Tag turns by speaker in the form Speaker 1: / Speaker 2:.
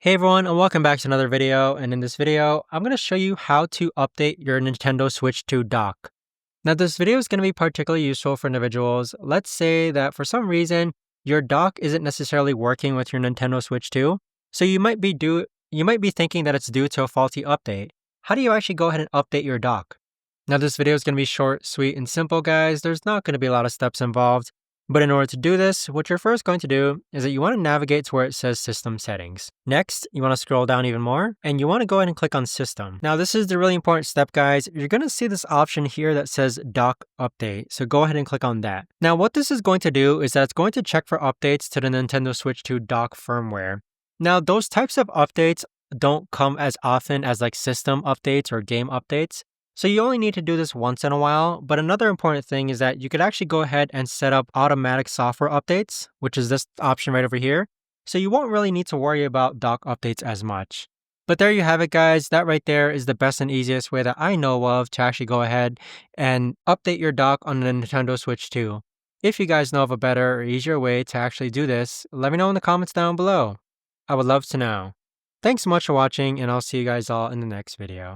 Speaker 1: Hey everyone, and welcome back to another video. And in this video, I'm going to show you how to update your Nintendo Switch 2 dock. Now, this video is going to be particularly useful for individuals. Let's say that for some reason, your dock isn't necessarily working with your Nintendo Switch 2. So you might be thinking that it's due to a faulty update. How do you actually go ahead and update your dock? Now, this video is going to be short, sweet, and simple, guys. There's not going to be a lot of steps involved. But in order to do this, what you're first going to do is that you want to navigate to where it says System Settings. Next, you want to scroll down even more, and you want to go ahead and click on System. Now, this is the really important step, guys. You're going to see this option here that says Dock Update, so go ahead and click on that. Now, what this is going to do is that it's going to check for updates to the Nintendo Switch 2 dock firmware. Now, those types of updates don't come as often as like system updates or game updates. So you only need to do this once in a while, but another important thing is that you could actually go ahead and set up automatic software updates, which is this option right over here. So you won't really need to worry about dock updates as much. But there you have it, guys. That right there is the best and easiest way that I know of to actually go ahead and update your dock on the Nintendo Switch 2. If you guys know of a better or easier way to actually do this, let me know in the comments down below. I would love to know. Thanks so much for watching, and I'll see you guys all in the next video.